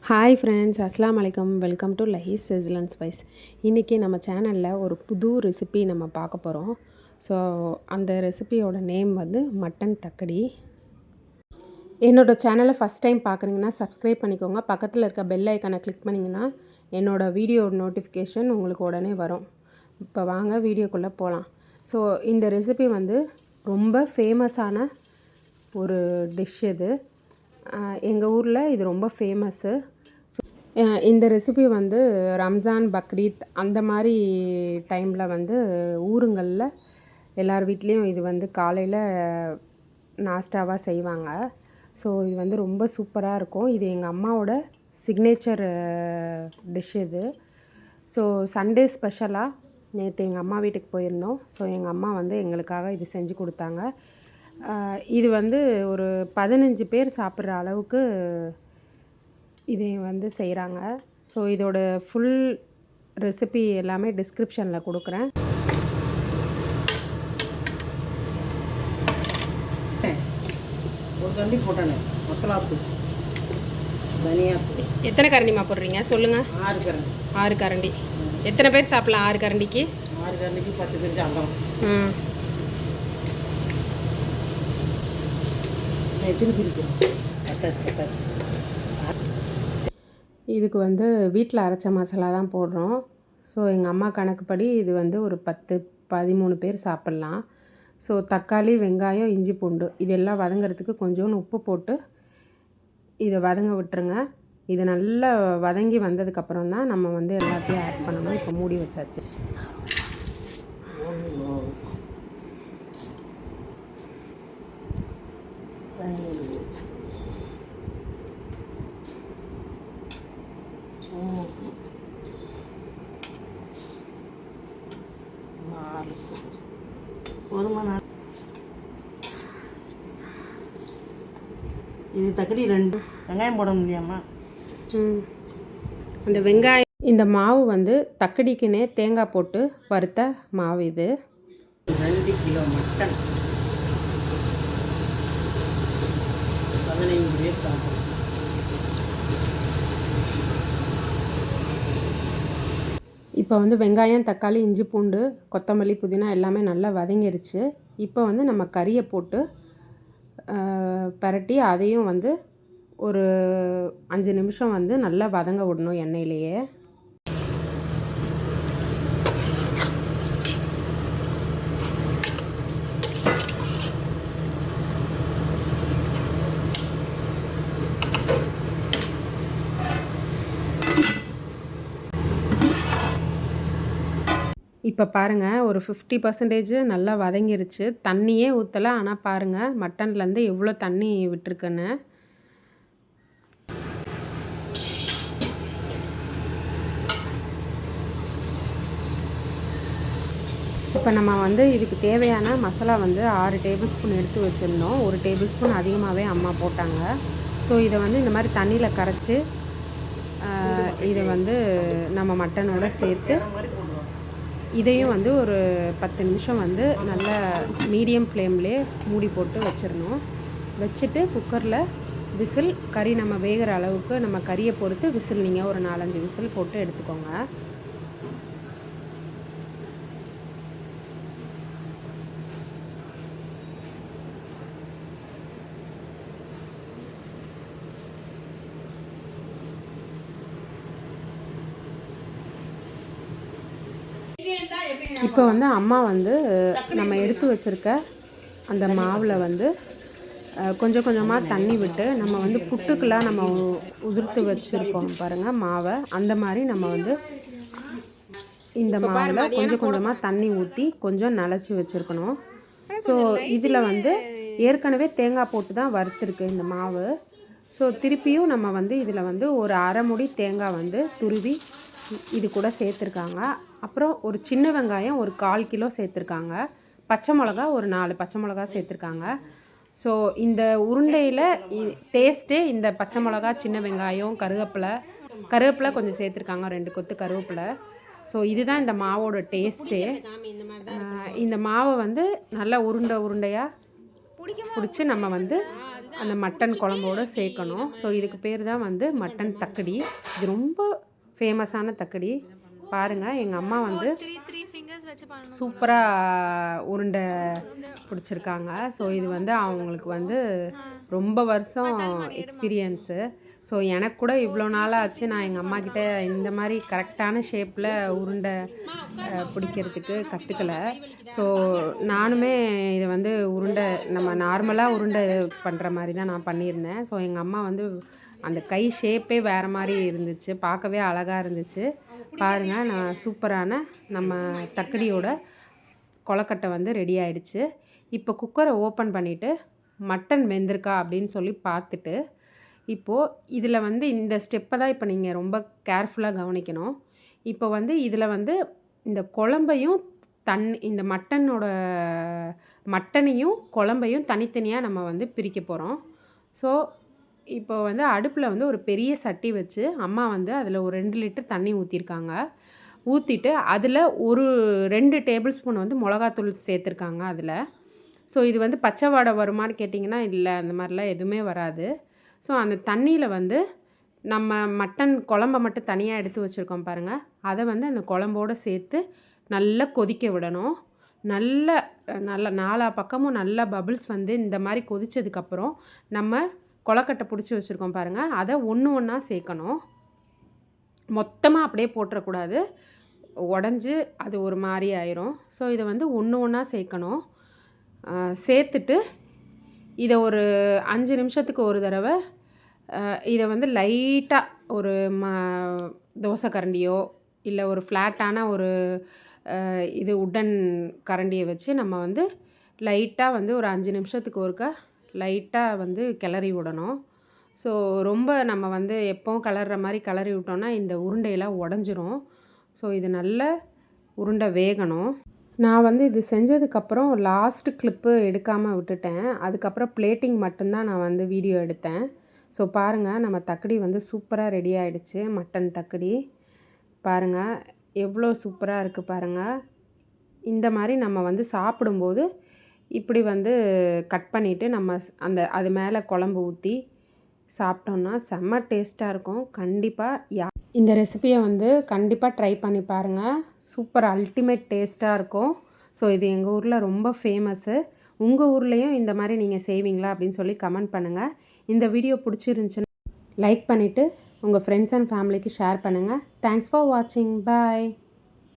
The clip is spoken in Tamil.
ஹாய் ஃப்ரெண்ட்ஸ், அஸ்ஸலாமு அலைக்கும். வெல்கம் டு லஹீஸ் சிசில் அண்ட் ஸ்பைஸ். இன்றைக்கி நம்ம சேனலில் ஒரு புது ரெசிபி நம்ம பார்க்க போகிறோம். ஸோ அந்த ரெசிபியோட நேம் வந்து மட்டன் தக்கடி. என்னோடய சேனலை ஃபஸ்ட் டைம் பார்க்குறீங்கன்னா சப்ஸ்கிரைப் பண்ணிக்கோங்க. பக்கத்தில் இருக்க பெல் ஐக்கானை கிளிக் பண்ணிங்கன்னா என்னோடய வீடியோ நோட்டிஃபிகேஷன் உங்களுக்கு உடனே வரும். இப்போ வாங்க வீடியோக்குள்ளே போகலாம். ஸோ இந்த ரெசிபி வந்து ரொம்ப ஃபேமஸான ஒரு டிஷ் இது. எங்கள் ஊரில் இது ரொம்ப ஃபேமஸ்ஸு. இந்த ரெசிபி வந்து ரம்ஜான், பக்ரீத் அந்த மாதிரி டைமில் வந்து ஊருங்களில் எல்லார் வீட்லேயும் இது வந்து காலையில் நாஸ்டாவாக செய்வாங்க. ஸோ இது வந்து ரொம்ப சூப்பராக இருக்கும். இது எங்கள் அம்மாவோட சிக்னேச்சர் டிஷ் இது. ஸோ சண்டே ஸ்பெஷலாக நேற்று எங்கள் அம்மா வீட்டுக்கு போயிருந்தோம். ஸோ எங்கள் அம்மா வந்து எங்களுக்காக இது செஞ்சு கொடுத்தாங்க. இது வந்து ஒரு 15 பேர் சாப்பிட்ற அளவுக்கு இதை வந்து செய்கிறாங்க. ஸோ இதோட ஃபுல் ரெசிபி எல்லாமே டிஸ்கிரிப்ஷனில் கொடுக்குறேன். ஒரு கரண்டி போட்டேன் மசாலா தூள், தனியா தூள். எத்தனை கரண்டிமா போடுறீங்க சொல்லுங்கள்? 6 கரண்டி. 6 கரண்டி. எத்தனை பேர் சாப்பிட்லாம் 6 கரண்டிக்கு? 6 கரண்டிக்கு 10 பேர் சாப்பிடலாம். திருப்பி இருக்கணும். இதுக்கு வந்து வீட்டில் அரைச்ச மசாலா தான் போடுறோம். ஸோ எங்கள் அம்மா கணக்குப்படி இது வந்து ஒரு 10-13 பேர் சாப்பிட்லாம். ஸோ தக்காளி, வெங்காயம், இஞ்சி, பூண்டு இதெல்லாம் வதங்கிறதுக்கு கொஞ்சோண்டு உப்பு போட்டு இதை வதங்க விட்டுருங்க. இது நல்லா வதங்கி வந்ததுக்கப்புறம் தான் நம்ம வந்து எல்லாத்தையும் ஆட் பண்ணணும். இப்போ மூடி வச்சாச்சு. இது தக்கடி 2 வெங்காயம் போட முடியாமா? அந்த வெங்காயம், இந்த மாவு வந்து தக்கடிக்குன்னே தேங்காய் போட்டு வறுத்த மாவு. இது 2 கிலோ மட்டன் 15 பேர் சாப்பிடும். இப்போ வந்து வெங்காயம், தக்காளி, இஞ்சி, பூண்டு, கொத்தமல்லி, புதினா எல்லாமே நல்லா வதங்கிருச்சு. இப்போ வந்து நம்ம கறியை போட்டு பரட்டி அதையும் வந்து ஒரு 5 நிமிஷம் வந்து நல்லா வதங்க விடணும் எண்ணெயிலேயே. இப்போ பாருங்கள், ஒரு 50% நல்லா வதங்கிருச்சு. தண்ணியே ஊற்றலை. ஆனால் பாருங்கள் மட்டன்லேருந்து எவ்வளோ தண்ணி விட்டுருக்குன்னு. இப்போ நம்ம வந்து இதுக்கு தேவையான மசாலா வந்து 6 டேபிள் ஸ்பூன் எடுத்து வச்சுருந்தோம். 1 டேபிள் ஸ்பூன் அதிகமாகவே அம்மா போட்டாங்க. ஸோ இதை வந்து இந்த மாதிரி தண்ணியில் கரைச்சி இதை வந்து நம்ம மட்டனோட சேர்த்து இதையும் வந்து ஒரு 10 நிமிஷம் வந்து நல்ல மீடியம் ஃப்ளேம்லேயே மூடி போட்டு வச்சிடணும். வச்சுட்டு குக்கரில் விசில், கறி நம்ம வேகிற அளவுக்கு நம்ம கறியை பொறுத்து விசில் நீங்கள் ஒரு 4-5 விசில் போட்டு எடுத்துக்கோங்க. இப்போ வந்து அம்மா வந்து நம்ம எடுத்து வச்சுருக்க அந்த மாவில் வந்து கொஞ்சம் கொஞ்சமாக தண்ணி விட்டு நம்ம வந்து புட்டுக்கெலாம் நம்ம உதிர்த்து வச்சுருக்கோம் பாருங்கள் மாவை. அந்த மாதிரி நம்ம வந்து இந்த மாவில் கொஞ்சம் கொஞ்சமாக தண்ணி ஊற்றி கொஞ்சம் நனைச்சி வச்சுருக்கணும். ஸோ இதில் வந்து ஏற்கனவே தேங்காய் போட்டு தான் வறுத்துருக்கு இந்த மாவு. ஸோ திருப்பியும் நம்ம வந்து இதில் வந்து ஒரு அரை மூடி தேங்காய் வந்து துருவி இது கூட சேர்த்துருக்காங்க. அப்புறம் ஒரு சின்ன வெங்காயம் ஒரு 1/4 கிலோ சேர்த்துருக்காங்க. பச்சை மிளகா ஒரு 4 பச்சை மிளகா சேர்த்துருக்காங்க. ஸோ இந்த உருண்டையில் டேஸ்ட்டே இந்த பச்சை மிளகா, சின்ன வெங்காயம், கருவேப்பிலை கொஞ்சம் சேர்த்துருக்காங்க, 2 கொத்து கருவேப்பிலை. ஸோ இதுதான் இந்த மாவோட டேஸ்ட்டே. இந்த மாவை வந்து நல்லா உருண்டையாக பிடிச்சி நம்ம வந்து அந்த மட்டன் குழம்போடு சேர்க்கணும். ஸோ இதுக்கு பேர் தான் வந்து மட்டன் தக்கடி. இது ரொம்ப ஃபேமஸான தக்கடி. பாருங்கள், எங்கள் அம்மா வந்து சூப்பராக உருண்டை பிடிச்சிருக்காங்க. ஸோ இது வந்து அவங்களுக்கு வந்து ரொம்ப வருஷம் எக்ஸ்பீரியன்ஸு. ஸோ எனக்கு கூட இவ்வளோ நாளாச்சு நான் எங்கள் அம்மாக்கிட்ட இந்த மாதிரி கரெக்டான ஷேப்பில் உருண்டை பிடிக்கிறதுக்கு கற்றுக்கல. ஸோ நானுமே இதை வந்து உருண்டை நம்ம நார்மலாக உருண்டை பண்ணுற மாதிரி தான் நான் பண்ணியிருந்தேன். ஸோ எங்கள் அம்மா வந்து அந்த கை ஷேப்பே வேறு மாதிரி இருந்துச்சு, பார்க்கவே அழகாக இருந்துச்சு. பாருங்கள், நான் சூப்பரான நம்ம தக்கடியோட கொலக்கட்டை வந்து ரெடி ஆகிடுச்சு. இப்போ குக்கரை ஓப்பன் பண்ணிவிட்டு மட்டன் வெந்திருக்கா அப்படின்னு சொல்லி பார்த்துட்டு, இப்போது இதில் வந்து இந்த ஸ்டெப்பை தான் இப்போ நீங்கள் ரொம்ப கேர்ஃபுல்லாக கவனிக்கணும். இப்போ வந்து இதில் வந்து இந்த குழம்பையும் இந்த மட்டனையும் குழம்பையும் தனித்தனியாக நம்ம வந்து பிரிக்க போகிறோம். ஸோ இப்போ வந்து அடுப்பில் வந்து ஒரு பெரிய சட்டி வச்சு அம்மா வந்து அதில் ஒரு 2 லிட்டர் தண்ணி ஊற்றிருக்காங்க. ஊற்றிட்டு அதில் 2 டேபிள் ஸ்பூன் வந்து மிளகாத்தூள் சேர்த்துருக்காங்க அதில். ஸோ இது வந்து பச்சை வாடை வருமானு கேட்டிங்கன்னா இல்லை, அந்த மாதிரிலாம் எதுவுமே வராது. ஸோ அந்த தண்ணியில் வந்து நம்ம மட்டன் குழம்ப மட்டும் தனியாக எடுத்து வச்சுருக்கோம் பாருங்கள், அதை வந்து அந்த குழம்போடு சேர்த்து நல்லா கொதிக்க விடணும். நல்ல 4 பக்கமும் நல்லா பபிள்ஸ் வந்து இந்த மாதிரி கொதித்ததுக்கப்புறம் நம்ம கொலக்கட்டை பிடிச்சி வச்சுருக்கோம் பாருங்கள், அதை ஒன்று ஒன்றா சேர்க்கணும். மொத்தமாக அப்படியே போட்டுறக்கூடாது, உடஞ்சி அது ஒரு மாதிரி ஆயிரும். ஸோ இதை வந்து ஒன்று ஒன்றா சேர்க்கணும். சேர்த்துட்டு இதை ஒரு 5 நிமிஷத்துக்கு ஒரு தடவை இதை வந்து லைட்டாக ஒரு தோசை கரண்டியோ இல்லை ஒரு ஃப்ளாட்டான ஒரு இது உட்டன் கரண்டியை வச்சு நம்ம வந்து லைட்டாக வந்து ஒரு 5 நிமிஷத்துக்கு ஒருக்கா லைட்டாக வந்து கிளறி விடணும். ஸோ ரொம்ப நம்ம வந்து எப்போவும் கிளற மாதிரி கிளறி விட்டோம்னா இந்த உருண்டையெல்லாம் உடஞ்சிரும். ஸோ இது நல்ல உருண்டை வேகணும். நான் வந்து இது செஞ்சதுக்கப்புறம் லாஸ்ட் கிளிப்பு எடுக்காமல் விட்டுட்டேன். அதுக்கப்புறம் பிளேட்டிங் மட்டும்தான் நான் வந்து வீடியோ எடுத்தேன். ஸோ பாருங்கள், நம்ம தக்கடி வந்து சூப்பராக ரெடி ஆகிடுச்சு. மட்டன் தக்கடி பாருங்கள் எவ்வளோ சூப்பராக இருக்குது பாருங்கள். இந்த மாதிரி நம்ம வந்து சாப்பிடும்போது இப்படி வந்து கட் பண்ணிவிட்டு நம்ம அது மேலே குழம்பு ஊற்றி சாப்பிட்டோன்னா செம்ம டேஸ்ட்டாக இருக்கும். கண்டிப்பாக இந்த ரெசிபியை வந்து கண்டிப்பாக ட்ரை பண்ணி பாருங்கள். சூப்பர் அல்டிமேட் டேஸ்ட்டாக இருக்கும். ஸோ இது எங்கள் ஊரில் ரொம்ப ஃபேமஸ்ஸு. உங்கள் ஊர்லேயும் இந்த மாதிரி நீங்கள் செய்வீங்களா அப்படின்னு சொல்லி கமெண்ட் பண்ணுங்கள். இந்த வீடியோ பிடிச்சிருந்துச்சுன்னா லைக் பண்ணிவிட்டு உங்கள் ஃப்ரெண்ட்ஸ் அண்ட் ஃபேமிலிக்கு ஷேர் பண்ணுங்கள். தேங்க்ஸ் ஃபார் வாட்சிங். பாய்.